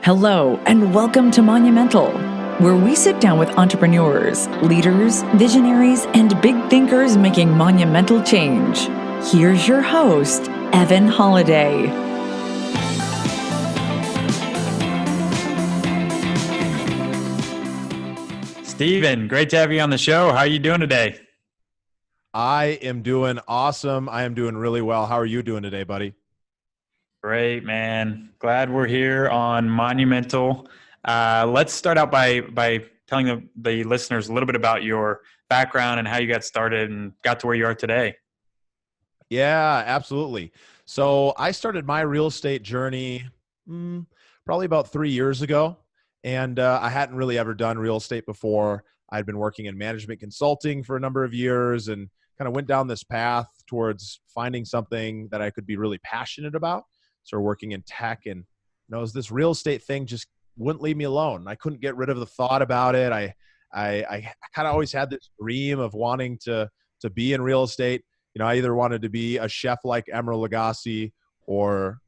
Hello, and welcome to Monumental, where we sit down with entrepreneurs, leaders, visionaries, and big thinkers making monumental change. Here's your host, Evan Holiday. Steven, great to have you on the show. How are you doing today? I am doing awesome. I am doing really well. How are you doing today, buddy? Great, man. Glad we're here on Monumental. Let's start out by telling the listeners a little bit about your background and how you got started and got to where you are today. Yeah, absolutely. So I started my real estate journey probably about 3 years ago, and I hadn't really ever done real estate before. I'd been working in management consulting for a number of years and kind of went down this path towards finding something that I could be really passionate about. Started working in tech, and this real estate thing just wouldn't leave me alone. I couldn't get rid of the thought about it. I kind of always had this dream of wanting to be in real estate. I either wanted to be a chef like Emeril Lagasse or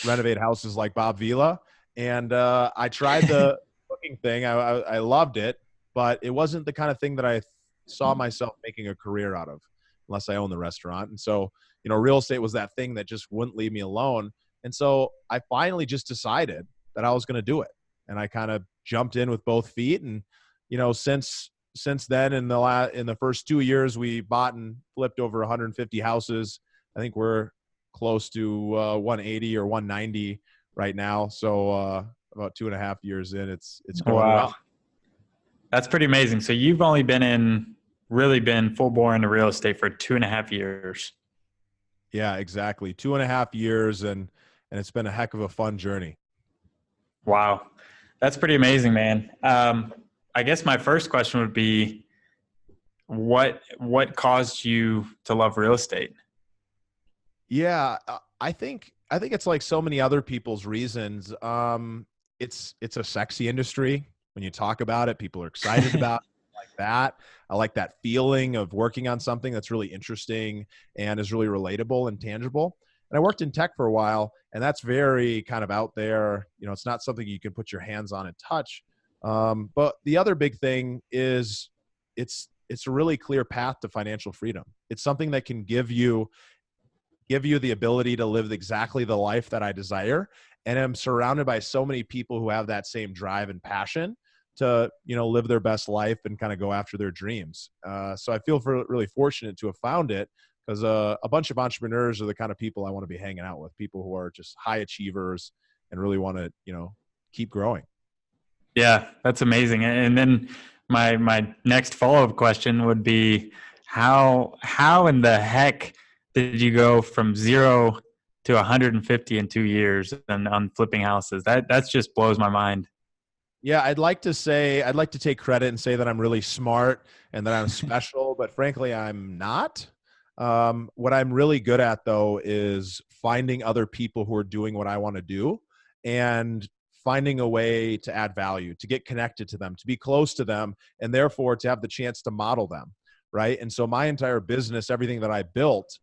renovate houses like Bob Vila. And I tried the cooking thing. I loved it, but it wasn't the kind of thing that I saw myself making a career out of unless I owned the restaurant. And so, real estate was that thing that just wouldn't leave me alone. And so I finally just decided that I was going to do it. And I kind of jumped in with both feet. And, since then, in the first 2 years, we bought and flipped over 150 houses. I think we're close to 180 or 190 right now. So about 2.5 years in, it's going well. That's pretty amazing. So you've only really been full bore into real estate for 2.5 years. Yeah, exactly. 2.5 years, and it's been a heck of a fun journey. Wow. That's pretty amazing, man. I guess my first question would be, what caused you to love real estate? Yeah, I think it's like so many other people's reasons. It's a sexy industry. When you talk about it, people are excited about it, like that. I like that feeling of working on something that's really interesting and is really relatable and tangible. And I worked in tech for a while, and that's very kind of out there. It's not something you can put your hands on and touch. But the other big thing is it's a really clear path to financial freedom. It's something that can give you the ability to live exactly the life that I desire. And I'm surrounded by so many people who have that same drive and passion to, live their best life and kind of go after their dreams. So I feel really fortunate to have found it, because a bunch of entrepreneurs are the kind of people I want to be hanging out with, people who are just high achievers and really want to, keep growing. Yeah, that's amazing. And then my next follow-up question would be, how in the heck did you go from 0 to 150 in 2 years and on flipping houses? That's just blows my mind. Yeah, I'd like to take credit and say that I'm really smart and that I'm special, but frankly, I'm not. What I'm really good at, though, is finding other people who are doing what I want to do and finding a way to add value, to get connected to them, to be close to them, and therefore to have the chance to model them, right? And so my entire business, everything that I built,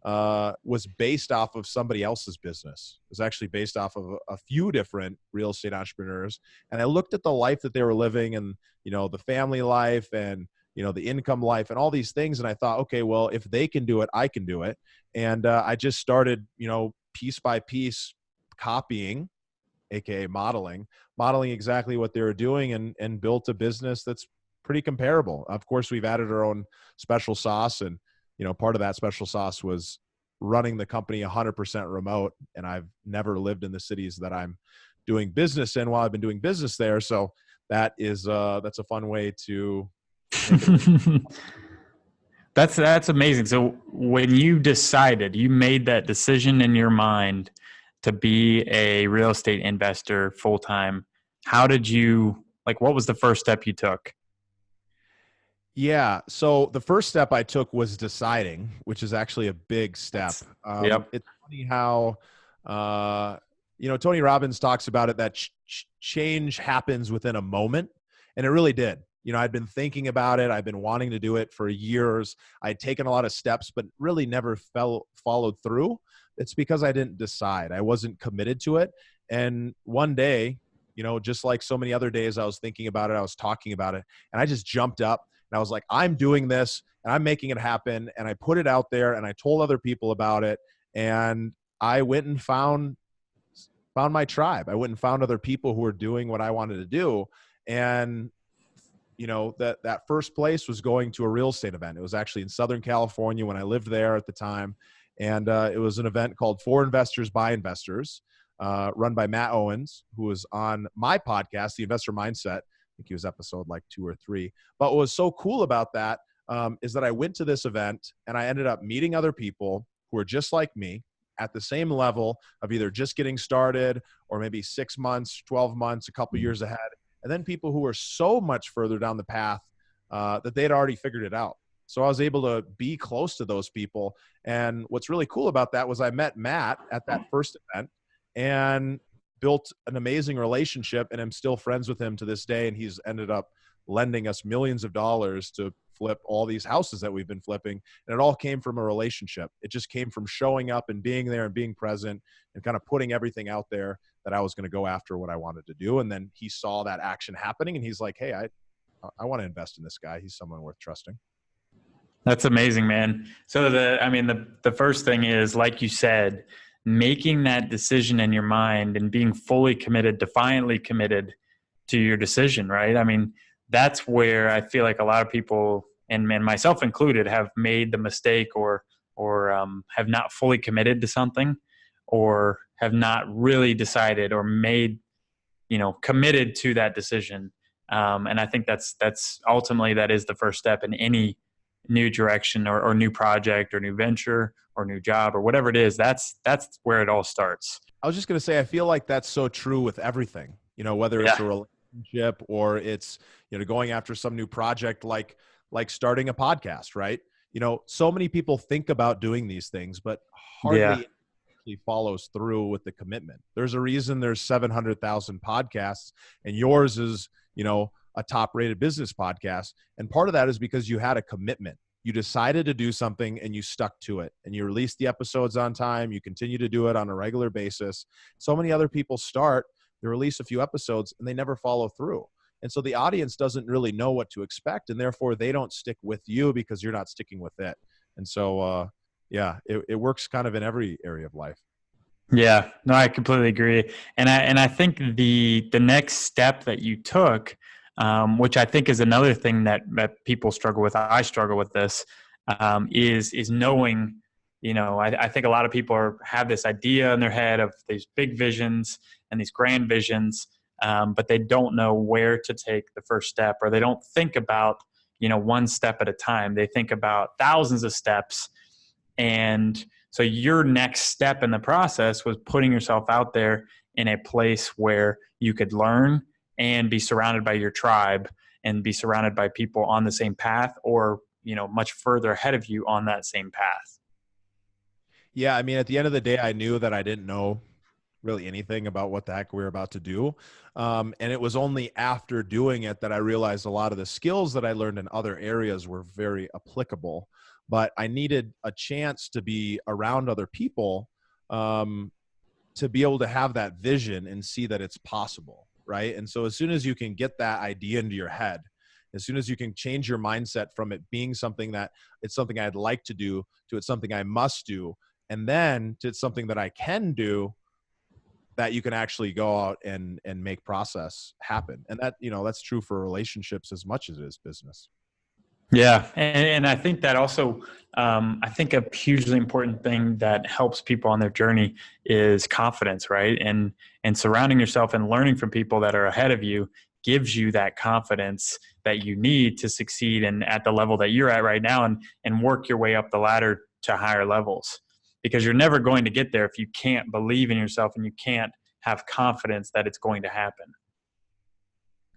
was based off of somebody else's business. It was actually based off of a few different real estate entrepreneurs. And I looked at the life that they were living and, the family life and, the income life and all these things. And I thought, okay, well, if they can do it, I can do it. And I just started, piece by piece copying, AKA modeling exactly what they were doing and built a business that's pretty comparable. Of course, we've added our own special sauce, and part of that special sauce was running the company 100% remote. And I've never lived in the cities that I'm doing business in while I've been doing business there. So that's a fun way to. That's amazing. So when you made that decision in your mind to be a real estate investor full time, what was the first step you took? Yeah. So the first step I took was deciding, which is actually a big step. Yep. It's funny how, Tony Robbins talks about it, that change happens within a moment. And it really did. I'd been thinking about it. I've been wanting to do it for years. I'd taken a lot of steps, but really never followed through. It's because I didn't decide. I wasn't committed to it. And one day, just like so many other days I was thinking about it, I was talking about it, and I just jumped up and I was like, I'm doing this and I'm making it happen. And I put it out there and I told other people about it. And I went and found my tribe. I went and found other people who were doing what I wanted to do. And that first place was going to a real estate event. It was actually in Southern California when I lived there at the time. And it was an event called For Investors by Investors, run by Matt Owens, who was on my podcast, The Investor Mindset. I think he was episode like 2 or 3. But what was so cool about that is that I went to this event and I ended up meeting other people who are just like me at the same level of either just getting started or maybe 6 months, 12 months, a couple years ahead. And then people who were so much further down the path that they'd already figured it out. So I was able to be close to those people. And what's really cool about that was I met Matt at that first event and built an amazing relationship, and I'm still friends with him to this day. And he's ended up lending us millions of dollars to flip all these houses that we've been flipping. And it all came from a relationship. It just came from showing up and being there and being present and kind of putting everything out there that I was going to go after what I wanted to do. And then he saw that action happening and he's like, hey, I want to invest in this guy. He's someone worth trusting. That's amazing, man. So the first thing is, like you said, making that decision in your mind and being fully committed, defiantly committed to your decision, right? I mean, that's where I feel like a lot of people, and myself included, have made the mistake or have not fully committed to something, or have not really decided or made, committed to that decision. And I think that's ultimately, that is the first step in any new direction or new project or new venture or new job or whatever it is. That's where it all starts. I was just going to say, I feel like that's so true with everything, whether it's a relationship or it's, going after some new project, like starting a podcast, right? So many people think about doing these things, but hardly actually follows through with the commitment. There's a reason there's 700,000 podcasts and yours is, a top rated business podcast. And part of that is because you had a commitment. You decided to do something and you stuck to it, and you released the episodes on time. You continue to do it on a regular basis. So many other people they release a few episodes and they never follow through. And so the audience doesn't really know what to expect, and therefore they don't stick with you because you're not sticking with it. And so, it works kind of in every area of life. Yeah, no, I completely agree. And I think the next step that you took, which I think is another thing that people struggle with, I struggle with this, is knowing, I think a lot of people have this idea in their head of these big visions and these grand visions, but they don't know where to take the first step, or they don't think about, one step at a time. They think about thousands of steps. And so your next step in the process was putting yourself out there in a place where you could learn and be surrounded by your tribe and be surrounded by people on the same path, or, much further ahead of you on that same path. Yeah. I mean, at the end of the day, I knew that I didn't know really anything about what the heck we were about to do. And it was only after doing it that I realized a lot of the skills that I learned in other areas were very applicable. But I needed a chance to be around other people to be able to have that vision and see that it's possible, right? And so as soon as you can get that idea into your head, as soon as you can change your mindset from it being something that it's something I'd like to do to it's something I must do, and then to it's something that I can do, that you can actually go out and make process happen. And that, that's true for relationships as much as it is business. Yeah. And I think that also, I think a hugely important thing that helps people on their journey is confidence, right? And surrounding yourself and learning from people that are ahead of you gives you that confidence that you need to succeed and at the level that you're at right now, and work your way up the ladder to higher levels, because you're never going to get there if you can't believe in yourself and you can't have confidence that it's going to happen.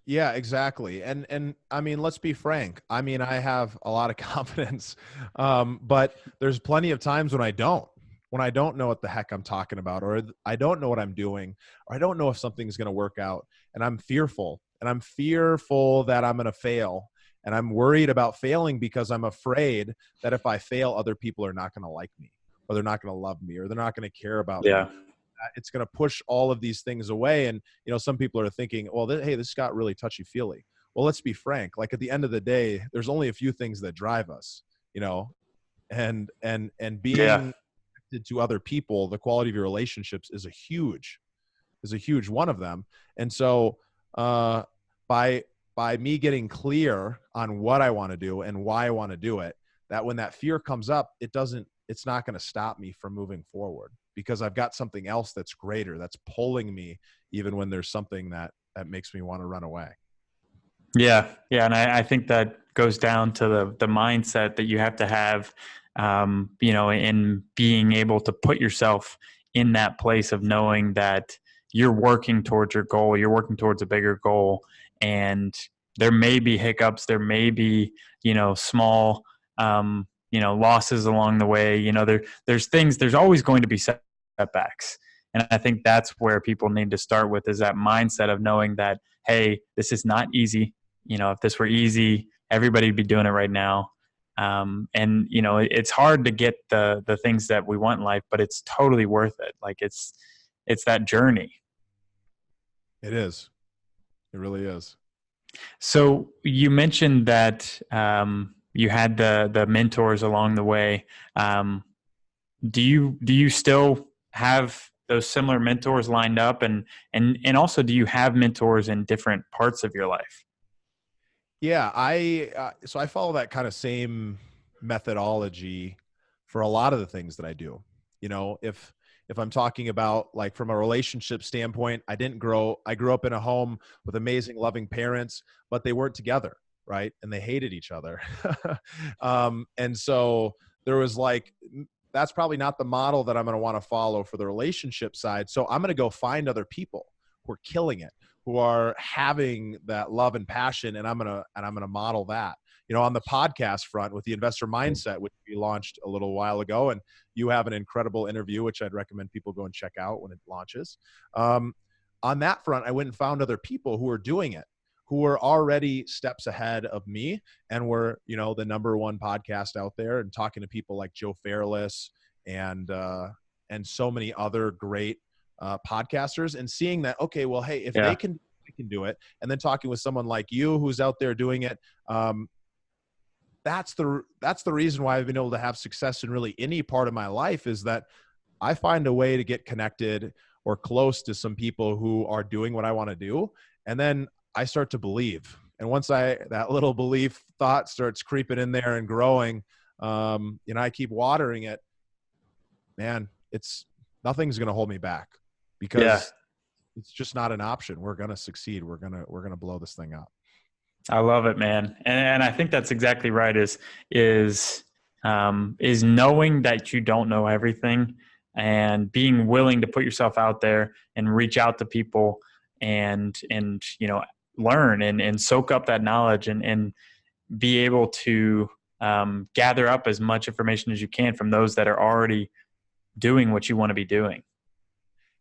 Yeah, exactly. And I mean, let's be frank. I mean, I have a lot of confidence, but there's plenty of times when I don't know what the heck I'm talking about, or I don't know what I'm doing, or I don't know if something's going to work out, and I'm fearful that I'm going to fail. And I'm worried about failing because I'm afraid that if I fail, other people are not going to like me, or they're not going to love me, or they're not going to care about me. it's going to push all of these things away. And, some people are thinking, well, hey, this got really touchy feely. Well, let's be frank. Like at the end of the day, there's only a few things that drive us, and Yeah. being connected to other people, the quality of your relationships is a huge one of them. And so, by me getting clear on what I want to do and why I want to do it, that when that fear comes up, it's not going to stop me from moving forward, because I've got something else that's greater, that's pulling me, even when there's something that makes me want to run away. Yeah. Yeah. And I think that goes down to the mindset that you have to have, in being able to put yourself in that place of knowing that you're working towards your goal, you're working towards a bigger goal. And there may be hiccups, there may be, small, losses along the way. There's always going to be setbacks. And I think that's where people need to start with, is that mindset of knowing that, hey, this is not easy. If this were easy, everybody would be doing it right now. It's hard to get the things that we want in life, but it's totally worth it. Like it's that journey. It is. It really is. So you mentioned that you had the mentors along the way. Do you still have those similar mentors lined up, and also do you have mentors in different parts of your life? Yeah, so I follow that kind of same methodology for a lot of the things that I do. If I'm talking about, like, from a relationship standpoint, I grew up in a home with amazing, loving parents, but they weren't together, right? And they hated each other. And so there was that's probably not the model that I'm going to want to follow for the relationship side. So I'm going to go find other people who are killing it, who are having that love and passion, and I'm going to model that. On the podcast front with the Investor Mindset, which we launched a little while ago, and you have an incredible interview, which I'd recommend people go and check out when it launches. On that front, I went and found other people who are doing it, who were already steps ahead of me, and were, the number one podcast out there, and talking to people like Joe Fairless and so many other great podcasters, and seeing that, okay, well, hey, if they can do it, and then talking with someone like you who's out there doing it. That's the reason why I've been able to have success in really any part of my life, is that I find a way to get connected or close to some people who are doing what I want to do. And then I start to believe. And once that little belief thought starts creeping in there and growing, I keep watering it, man, nothing's going to hold me back, because it's just not an option. We're going to succeed. We're going to blow this thing up. I love it, man. And I think that's exactly right, is knowing that you don't know everything, and being willing to put yourself out there and reach out to people and learn and soak up that knowledge, and be able to gather up as much information as you can from those that are already doing what you want to be doing.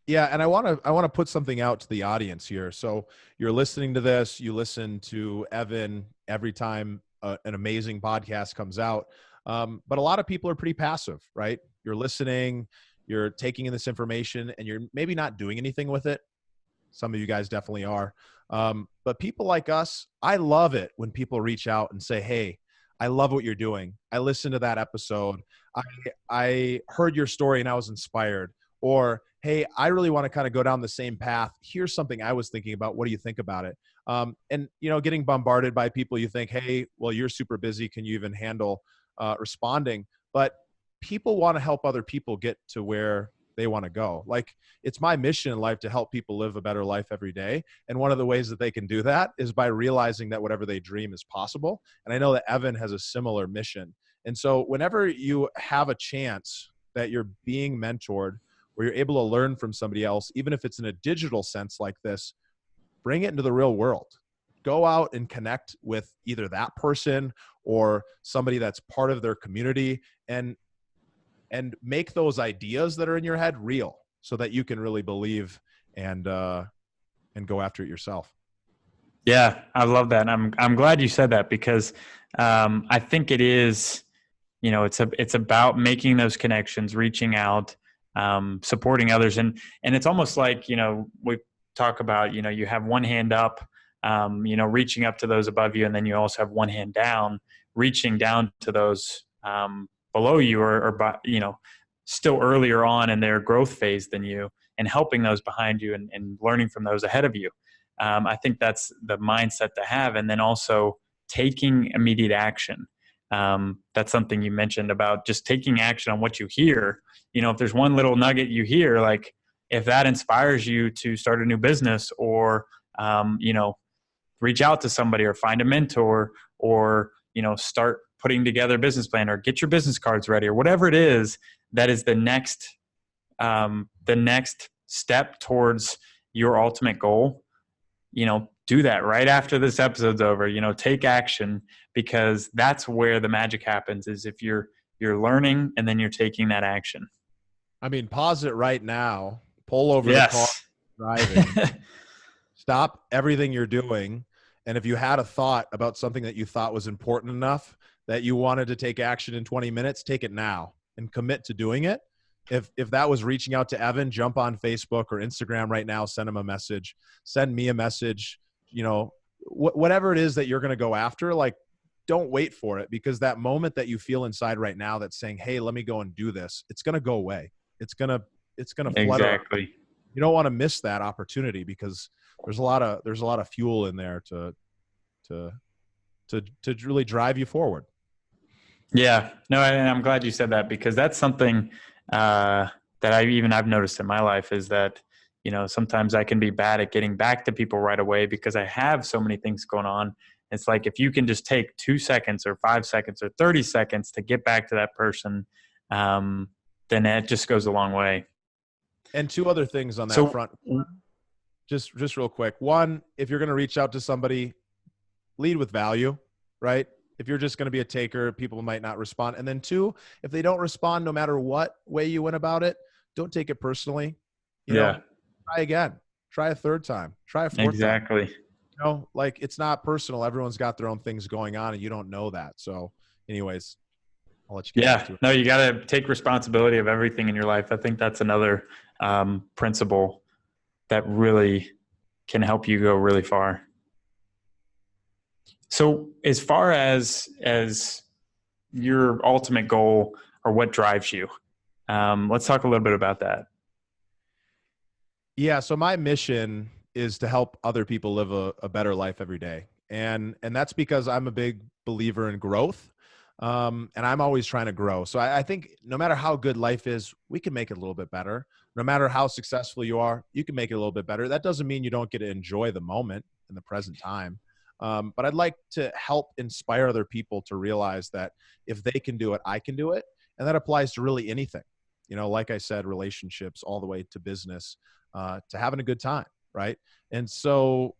Yeah. And I want to put something out to the audience here. So you're listening to this, you listen to Evan every time an amazing podcast comes out. But a lot of people are pretty passive, right? You're listening, you're taking in this information, and you're maybe not doing anything with it. Some of you guys definitely are. But people like us, I love it when people reach out and say, hey, I love what you're doing. I listened to that episode. I heard your story and I was inspired. Or, hey, I really want to kind of go down the same path. Here's something I was thinking about. What do you think about it? And, getting bombarded by people, you think, hey, well, you're super busy. Can you even handle responding? But people want to help other people get to where they want to go. Like, it's my mission in life to help people live a better life every day. And one of the ways that they can do that is by realizing that whatever they dream is possible. And I know that Evan has a similar mission. And so whenever you have a chance that you're being mentored, where you're able to learn from somebody else, even if it's in a digital sense like this, bring it into the real world. Go out and connect with either that person or somebody that's part of their community, and make those ideas that are in your head real, so that you can really believe and go after it yourself. Yeah, I love that. I'm glad you said that, because I think it is, it's about making those connections, reaching out, supporting others. And it's almost like, we talk about, you have one hand up, reaching up to those above you. And then you also have one hand down, reaching down to those below you or still earlier on in their growth phase than you, and helping those behind you and learning from those ahead of you. I think that's the mindset to have. And then also taking immediate action. That's something you mentioned about just taking action on what you hear. If there's one little nugget you hear, like if that inspires you to start a new business or, reach out to somebody or find a mentor or, start putting together a business plan or get your business cards ready or whatever it is, that is the next step towards your ultimate goal. Do that right after this episode's over. Take action, because that's where the magic happens, is if you're learning and then you're taking that action. I mean, pause it right now, pull over the car, Yes. driving, stop everything you're doing. And if you had a thought about something that you thought was important enough that you wanted to take action in 20 minutes, take it now and commit to doing it. If that was reaching out to Evan, jump on Facebook or Instagram right now, send him a message, send me a message, whatever it is that you're going to go after, like, don't wait for it, because that moment that you feel inside right now that's saying, hey, let me go and do this, it's going to go away. It's going to flutter. Exactly. You don't want to miss that opportunity, because there's a lot of fuel in there to really drive you forward. Yeah, no, and I'm glad you said that, because that's something that I've noticed in my life, is that, sometimes I can be bad at getting back to people right away because I have so many things going on. It's like, if you can just take 2 seconds or 5 seconds or 30 seconds to get back to that person, then it just goes a long way. And two other things on that front, just real quick. One, if you're going to reach out to somebody, lead with value, right? If you're just going to be a taker, people might not respond. And then two, if they don't respond, no matter what way you went about it, don't take it personally. Try again, try a third time, try a fourth time. Exactly. Like, it's not personal. Everyone's got their own things going on, and you don't know that. So anyways, I'll let you get back to it. No, you got to take responsibility of everything in your life. I think that's another principle that really can help you go really far. So as far as your ultimate goal, or what drives you, let's talk a little bit about that. Yeah. So my mission is to help other people live a better life every day. And that's because I'm a big believer in growth. And I'm always trying to grow. So I think no matter how good life is, we can make it a little bit better. No matter how successful you are, you can make it a little bit better. That doesn't mean you don't get to enjoy the moment in the present time. But I'd like to help inspire other people to realize that if they can do it, I can do it. And that applies to really anything. Like I said, relationships all the way to business, to having a good time, right? And so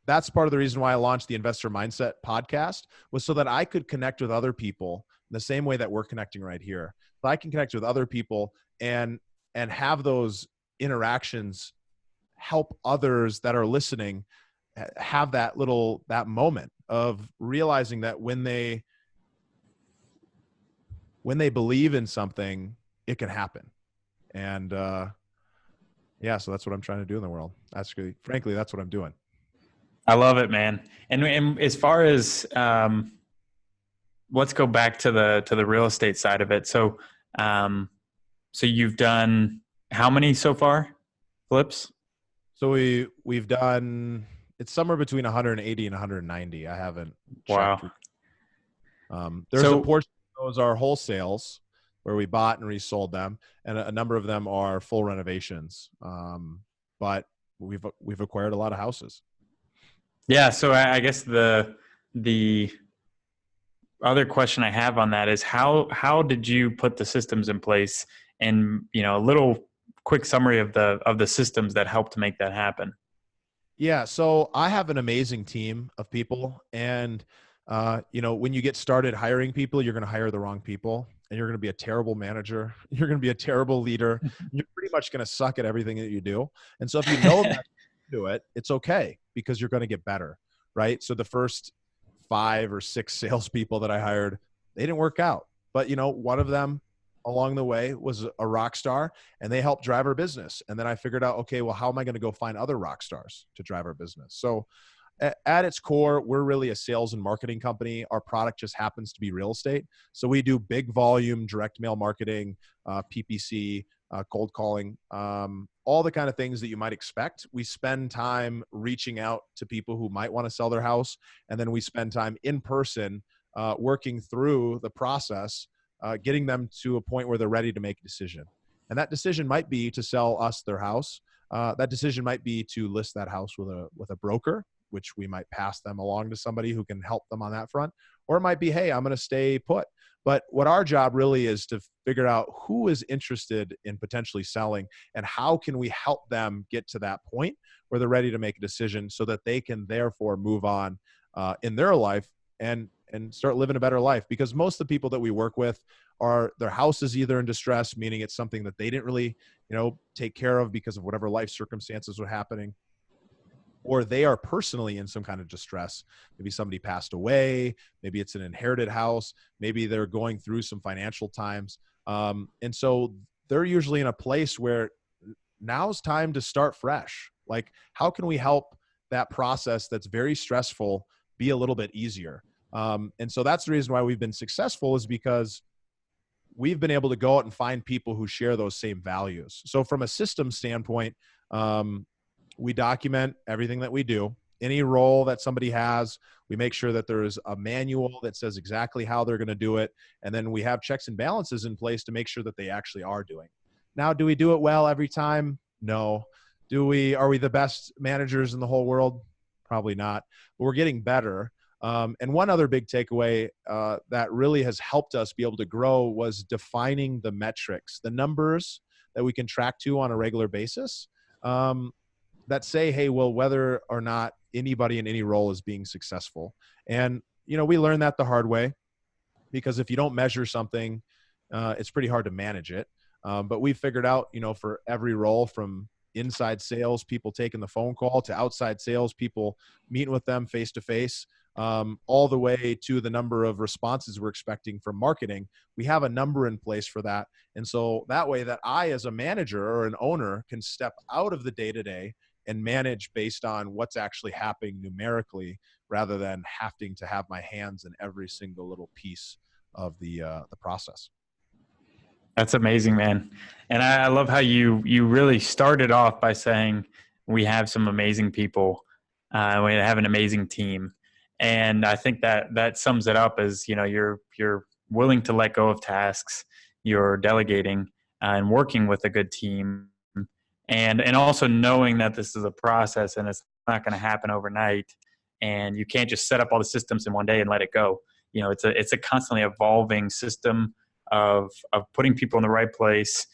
that's part of the reason why I launched the Investor Mindset podcast, was so that I could connect with other people in the same way that we're connecting right here. So I can connect with other people and have those interactions help others that are listening have that moment of realizing that when they believe in something, it can happen. And so that's what I'm trying to do in the world. Frankly, that's what I'm doing. I love it, man. And as far as let's go back to the real estate side of it. So you've done how many so far flips? So we've done, it's somewhere between 180 and 190. I haven't checked. Wow. There's a portion of those are wholesales where we bought and resold them, and a number of them are full renovations. But we've acquired a lot of houses. Yeah. So I guess the other question I have on that is how did you put the systems in place, and a little quick summary of the systems that helped to make that happen? Yeah. So I have an amazing team of people, and when you get started hiring people, you're going to hire the wrong people, and you're going to be a terrible manager. You're going to be a terrible leader. You're pretty much going to suck at everything that you do. And so if you know that you do it, it's okay, because you're going to get better, right? So the first 5 or 6 salespeople that I hired, they didn't work out. But one of them along the way was a rock star, and they helped drive our business. And then I figured out, okay, well, how am I going to go find other rock stars to drive our business? So at its core, we're really a sales and marketing company. Our product just happens to be real estate. So we do big volume, direct mail marketing, PPC, cold calling, all the kind of things that you might expect. We spend time reaching out to people who might want to sell their house. And then we spend time in person working through the process, getting them to a point where they're ready to make a decision. And that decision might be to sell us their house. That decision might be to list that house with a broker, which we might pass them along to somebody who can help them on that front. Or it might be, hey, I'm going to stay put. But what our job really is to figure out who is interested in potentially selling and how can we help them get to that point where they're ready to make a decision so that they can therefore move on in their life and start living a better life. Because most of the people that we work with are, their house is either in distress, meaning it's something that they didn't really, take care of because of whatever life circumstances were happening, or they are personally in some kind of distress. Maybe somebody passed away. Maybe it's an inherited house. Maybe they're going through some financial times. And so they're usually in a place where now's time to start fresh. Like, how can we help that process that's very stressful be a little bit easier? And so that's the reason why we've been successful, is because we've been able to go out and find people who share those same values. So from a system standpoint, we document everything that we do. Any role that somebody has, we make sure that there is a manual that says exactly how they're going to do it. And then we have checks and balances in place to make sure that they actually are doing. Now, do we do it well every time? No. Are we the best managers in the whole world? Probably not, but we're getting better. And one other big takeaway that really has helped us be able to grow was defining the metrics, the numbers that we can track to on a regular basis. That say, hey, well, whether or not anybody in any role is being successful. And, we learned that the hard way, because if you don't measure something, it's pretty hard to manage it. But we figured out, for every role, from inside sales people taking the phone call to outside sales people meeting with them face to face, all the way to the number of responses we're expecting from marketing, we have a number in place for that. And so that way that I, as a manager or an owner, can step out of the day-to-day and manage based on what's actually happening numerically, rather than having to have my hands in every single little piece of the process. That's amazing, man. And I love how you really started off by saying we have some amazing people. We have an amazing team. And I think that sums it up as, you're willing to let go of tasks, you're delegating and working with a good team. And also knowing that this is a process and it's not going to happen overnight, and you can't just set up all the systems in one day and let it go. It's a constantly evolving system of putting people in the right place,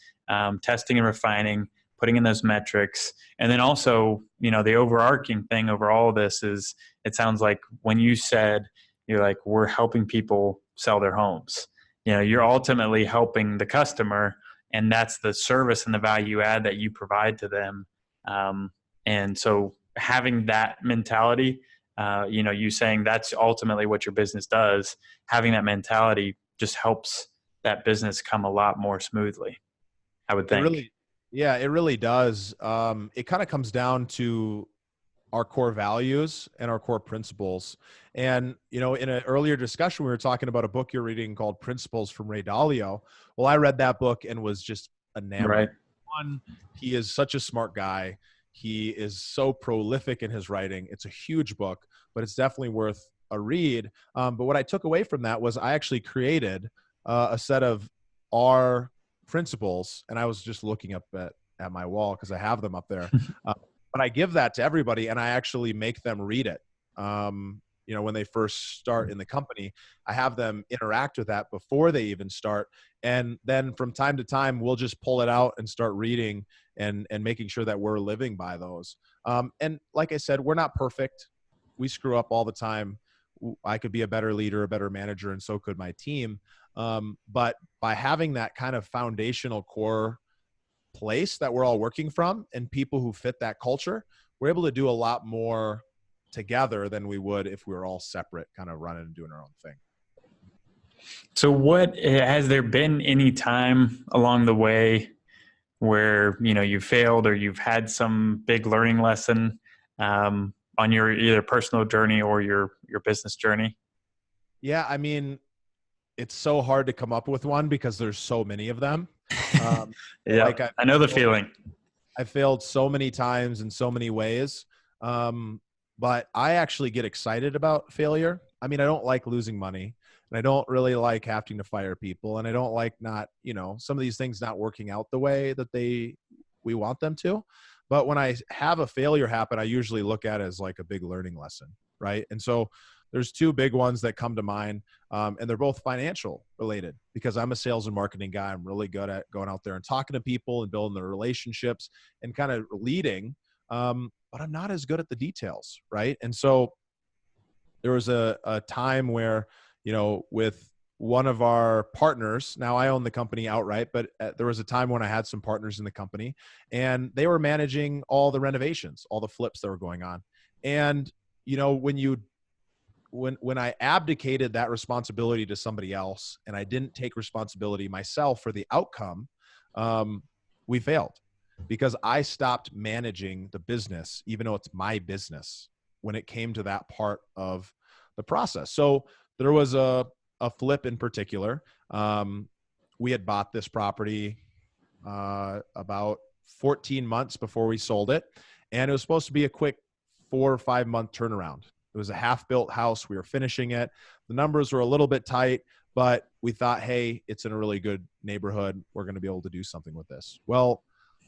testing and refining, putting in those metrics. And then also, the overarching thing over all of this is, it sounds like when you said, you're like, we're helping people sell their homes, you're ultimately helping the customer. And that's the service and the value add that you provide to them. And so having that mentality, you saying that's ultimately what your business does, having that mentality just helps that business come a lot more smoothly, I would think. It really does. It kind of comes down to our core values and our core principles. And, in an earlier discussion, we were talking about a book you're reading called Principles from Ray Dalio. Well, I read that book and was just enamored. Right. One, he is such a smart guy. He is so prolific in his writing. It's a huge book, but it's definitely worth a read. But what I took away from that was I actually created a set of our principles, and I was just looking up at my wall because I have them up there. But I give that to everybody, and I actually make them read it. When they first start in the company, I have them interact with that before they even start. And then from time to time, we'll just pull it out and start reading and making sure that we're living by those. And like I said, we're not perfect. We screw up all the time. I could be a better leader, a better manager, and so could my team. But by having that kind of foundational core place that we're all working from and people who fit that culture, we're able to do a lot more together than we would if we were all separate, kind of running and doing our own thing. So what has there been any time along the way where, you failed or you've had some big learning lesson on your either personal journey or your business journey? Yeah, I mean, it's so hard to come up with one because there's so many of them. Um, Yeah, like I, I know the feeling. I failed so many times in so many ways. Um, but I actually get excited about failure. I mean, I don't like losing money, and I don't really like having to fire people, and I don't like not, some of these things not working out the way that we want them to. But when I have a failure happen, I usually look at it as like a big learning lesson, right? And so there's two big ones that come to mind, and they're both financial related because I'm a sales and marketing guy. I'm really good at going out there and talking to people and building their relationships and kind of leading. But I'm not as good at the details, right? And so there was a time where, with one of our partners, now I own the company outright, but there was a time when I had some partners in the company and they were managing all the renovations, all the flips that were going on. And, when I abdicated that responsibility to somebody else and I didn't take responsibility myself for the outcome, we failed because I stopped managing the business, even though it's my business, when it came to that part of the process. So there was a flip in particular. We had bought this property about 14 months before we sold it, and it was supposed to be a quick 4 or 5 month turnaround. It was a half-built house. We were finishing it. The numbers were a little bit tight, but we thought, hey, it's in a really good neighborhood. We're going to be able to do something with this. Well,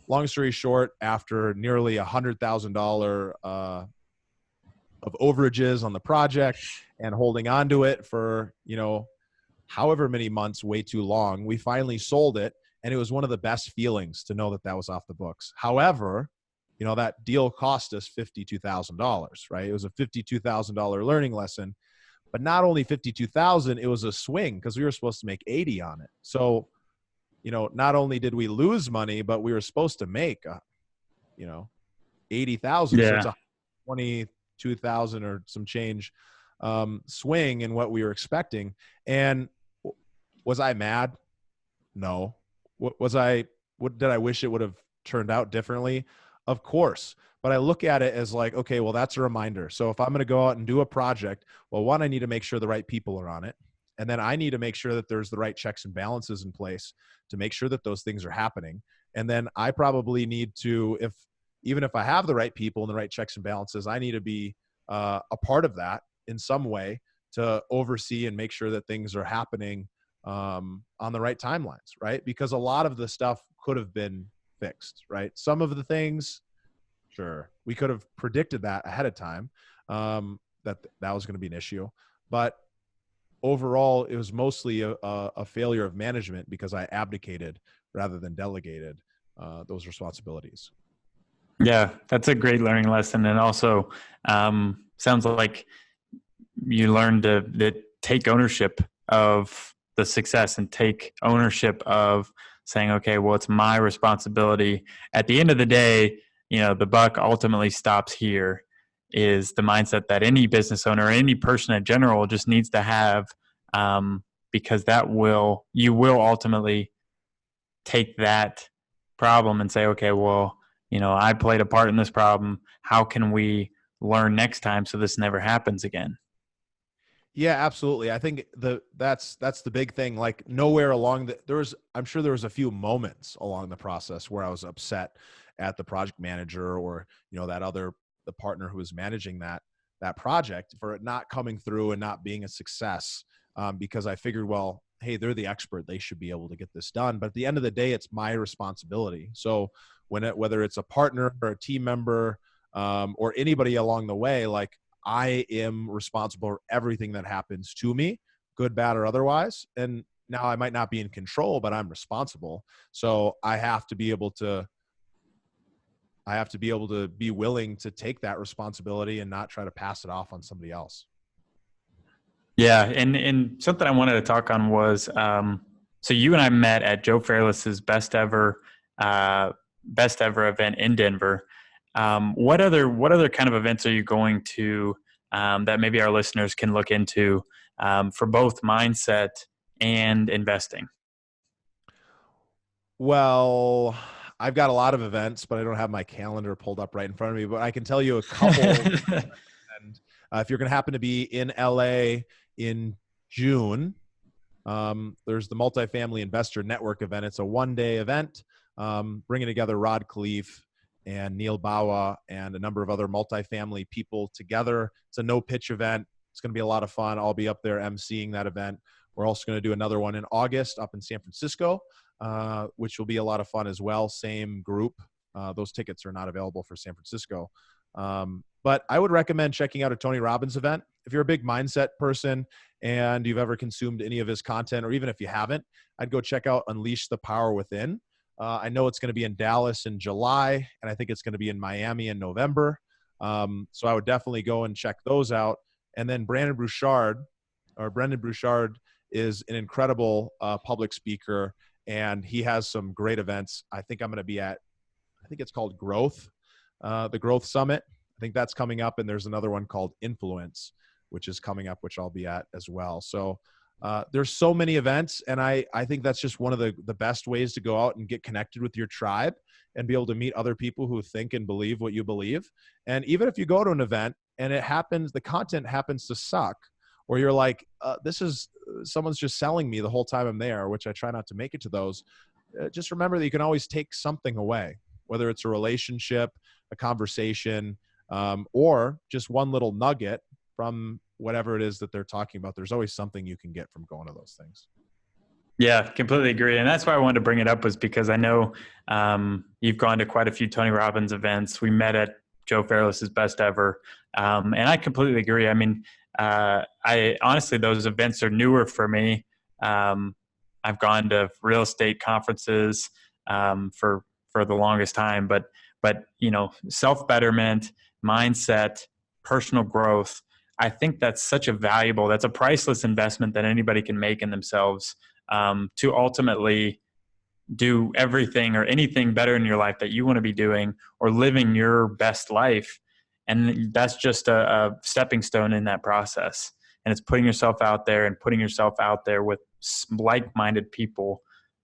long story short, after nearly $100,000 of overages on the project and holding on to it for, however many months, way too long, we finally sold it. And it was one of the best feelings to know that that was off the books. However, that deal cost us $52,000, right? It was a $52,000 learning lesson, but not only 52,000, it was a swing because we were supposed to make 80 on it. So, not only did we lose money, but we were supposed to make, 80,000. Yeah. So it's a 22,000 or some change swing in what we were expecting. And was I mad? No. What did I wish it would have turned out differently? Of course. But I look at it as like, okay, well, that's a reminder. So if I'm going to go out and do a project, well, one, I need to make sure the right people are on it. And then I need to make sure that there's the right checks and balances in place to make sure that those things are happening. And then I probably need to, even if I have the right people and the right checks and balances, I need to be a part of that in some way to oversee and make sure that things are happening on the right timelines, right? Because a lot of the stuff could have been fixed, right? Some of the things, sure, we could have predicted that ahead of time, that was going to be an issue. But overall, it was mostly a failure of management because I abdicated rather than delegated those responsibilities. Yeah, that's a great learning lesson. And also sounds like you learned to take ownership of the success and take ownership of saying, okay, well, it's my responsibility. At the end of the day, the buck ultimately stops here, is the mindset that any business owner, any person in general just needs to have, because you will ultimately take that problem and say, okay, well, I played a part in this problem. How can we learn next time so this never happens again? Yeah, absolutely. I think that's the big thing. Like nowhere along I'm sure there was a few moments along the process where I was upset at the project manager or, the partner who was managing that project for it not coming through and not being a success. Because I figured, well, hey, they're the expert. They should be able to get this done. But at the end of the day, it's my responsibility. So whether it's a partner or a team member, or anybody along the way, like I am responsible for everything that happens to me, good, bad, or otherwise. And now I might not be in control, but I'm responsible. So I have to be able to be willing to take that responsibility and not try to pass it off on somebody else. Yeah. And something I wanted to talk on was, so you and I met at Joe Fairless's best ever event in Denver. What other kind of events are you going to, that maybe our listeners can look into, for both mindset and investing? Well, I've got a lot of events, but I don't have my calendar pulled up right in front of me, but I can tell you a couple. And if you're going to happen to be in LA in June, there's the Multifamily Investor Network event. It's a one-day event, bringing together Rod Khleif and Neil Bawa and a number of other multifamily people together. It's a no-pitch event. It's going to be a lot of fun. I'll be up there emceeing that event. We're also going to do another one in August up in San Francisco, which will be a lot of fun as well. Same group. Those tickets are not available for San Francisco. But I would recommend checking out a Tony Robbins event. If you're a big mindset person and you've ever consumed any of his content, or even if you haven't, I'd go check out Unleash the Power Within. I know it's going to be in Dallas in July, and I think it's going to be in Miami in November. So I would definitely go and check those out. And then Brendan Bouchard is an incredible public speaker, and he has some great events. I think I'm going to be at, I think it's called Growth, the Growth Summit. I think that's coming up, and there's another one called Influence, which is coming up, which I'll be at as well. So there's so many events, and I think that's just one of the best ways to go out and get connected with your tribe and be able to meet other people who think and believe what you believe. And even if you go to an event and the content happens to suck, or you're like, someone's just selling me the whole time I'm there, which I try not to make it to those, just remember that you can always take something away, whether it's a relationship, a conversation, or just one little nugget from whatever it is that they're talking about. There's always something you can get from going to those things. Yeah, completely agree. And that's why I wanted to bring it up, was because I know you've gone to quite a few Tony Robbins events. We met at Joe Fairless's Best Ever. And I completely agree. I mean, I honestly, those events are newer for me. I've gone to real estate conferences for the longest time, but self-betterment, mindset, personal growth, I think that's a priceless investment that anybody can make in themselves, to ultimately do everything or anything better in your life that you want to be doing, or living your best life. And that's just a stepping stone in that process. And it's putting yourself out there with like-minded people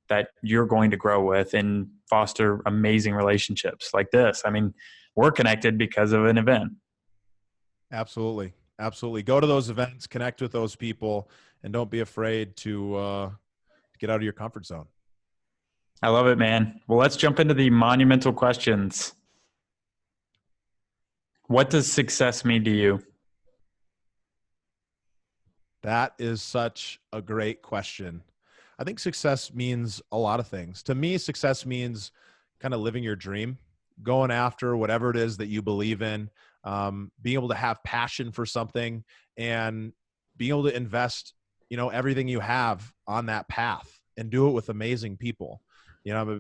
that you're going to grow with and foster amazing relationships like this. I mean, we're connected because of an event. Absolutely. Absolutely. Go to those events, connect with those people, and don't be afraid to get out of your comfort zone. I love it, man. Well, let's jump into the monumental questions. What does success mean to you? That is such a great question. I think success means a lot of things. To me, success means kind of living your dream, going after whatever it is that you believe in, being able to have passion for something, and being able to invest, everything you have on that path and do it with amazing people.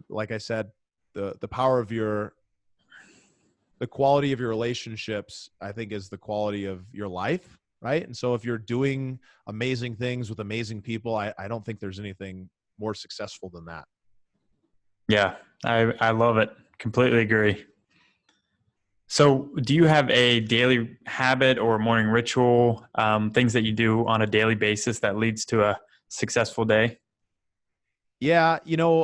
Like I said, the power of the quality of your relationships, I think, is the quality of your life. Right. And so if you're doing amazing things with amazing people, I don't think there's anything more successful than that. Yeah, I love it. Completely agree. So do you have a daily habit or morning ritual, things that you do on a daily basis that leads to a successful day? Yeah.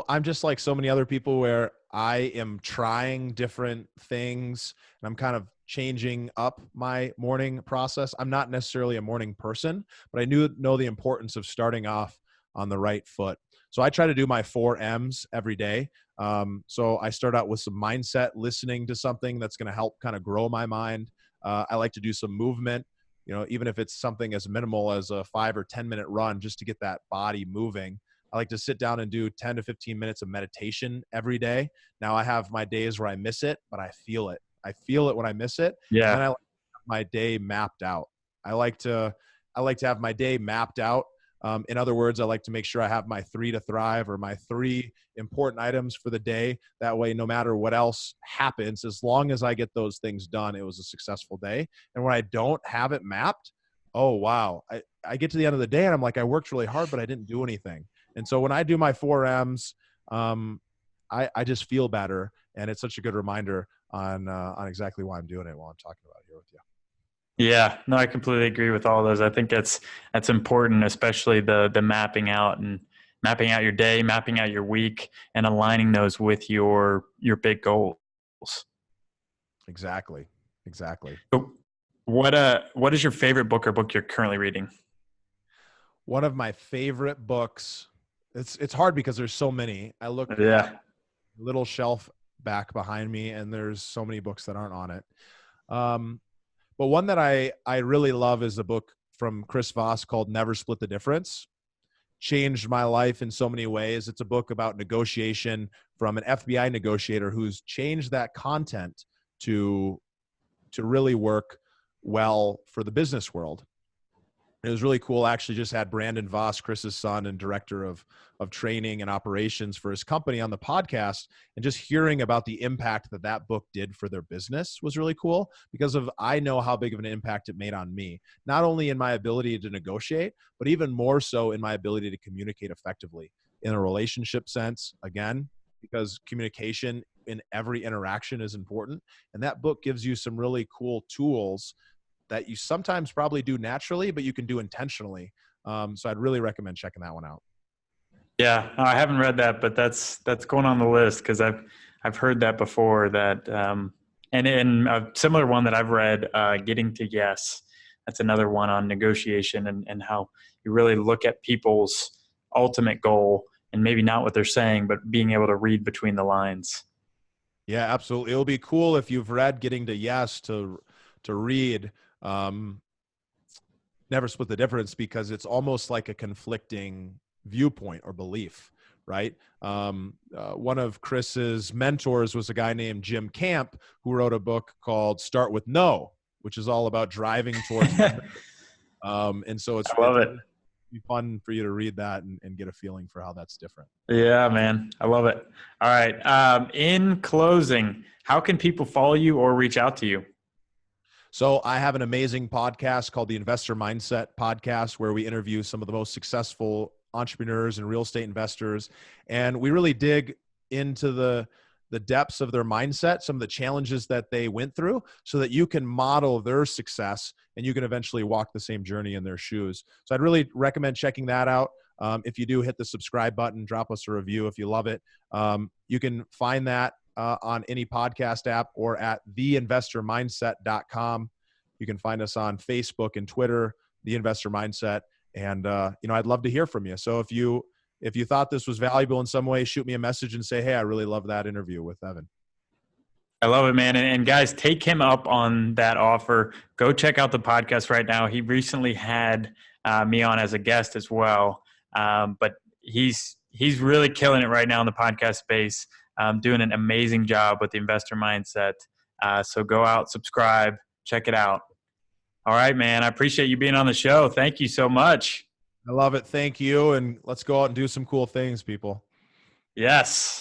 I'm just like so many other people where I am trying different things and I'm kind of changing up my morning process. I'm not necessarily a morning person, but I know the importance of starting off on the right foot. So I try to do my 4 M's every day. So I start out with some mindset, listening to something that's going to help kind of grow my mind. I like to do some movement, even if it's something as minimal as a 5 or 10 minute run, just to get that body moving. I like to sit down and do 10 to 15 minutes of meditation every day. Now I have my days where I miss it, but I feel it. I feel it when I miss it. Yeah. And then I like to have my day mapped out. I like to have my day mapped out. In other words, I like to make sure I have my 3 to thrive, or my 3 important items for the day. That way, no matter what else happens, as long as I get those things done, it was a successful day. And when I don't have it mapped, oh, wow. I get to the end of the day and I'm like, I worked really hard, but I didn't do anything. And so when I do my 4 M's, I just feel better. And it's such a good reminder on exactly why I'm doing it while I'm talking about it here with you. Yeah, no, I completely agree with all those. I think that's important, especially the mapping out your day, mapping out your week, and aligning those with your big goals. Exactly. Exactly. So what is your favorite book or book you're currently reading? One of my favorite books. It's hard because there's so many. I look at Yeah. a little shelf back behind me, and there's so many books that aren't on it. Um, but one that I really love is a book from Chris Voss called Never Split the Difference. Changed my life in so many ways. It's a book about negotiation from an FBI negotiator who's changed that content to really work well for the business world. It was really cool. I actually just had Brandon Voss, Chris's son and director of training and operations for his company, on the podcast, and just hearing about the impact that that book did for their business was really cool, because I know how big of an impact it made on me, not only in my ability to negotiate, but even more so in my ability to communicate effectively in a relationship sense, again, because communication in every interaction is important. And that book gives you some really cool tools that you sometimes probably do naturally, but you can do intentionally. So I'd really recommend checking that one out. Yeah, I haven't read that, but that's going on the list because I've heard that before. That and a similar one that I've read, Getting to Yes. That's another one on negotiation and how you really look at people's ultimate goal and maybe not what they're saying, but being able to read between the lines. Yeah, absolutely. It'll be cool if you've read Getting to Yes to read Never Split the Difference, because it's almost like a conflicting viewpoint or belief, right? One of Chris's mentors was a guy named Jim Camp, who wrote a book called Start with No, which is all about driving towards. And so I love it. be fun for you to read that and get a feeling for how that's different. Yeah, man. I love it. All right. In closing, how can people follow you or reach out to you? So I have an amazing podcast called the Investor Mindset Podcast, where we interview some of the most successful entrepreneurs and real estate investors. And we really dig into the depths of their mindset, some of the challenges that they went through, so that you can model their success and you can eventually walk the same journey in their shoes. So I'd really recommend checking that out. If you do, hit the subscribe button, drop us a review if you love it. You can find that on any podcast app or at theinvestormindset.com. You can find us on Facebook and Twitter, The Investor Mindset. And, I'd love to hear from you. So if you thought this was valuable in some way, shoot me a message and say, hey, I really love that interview with Evan. I love it, man. And guys, take him up on that offer. Go check out the podcast right now. He recently had me on as a guest as well. But he's really killing it right now in the podcast space, doing an amazing job with the Investor Mindset. So go out, subscribe, check it out. All right, man. I appreciate you being on the show. Thank you so much. I love it. Thank you. And let's go out and do some cool things, people. Yes.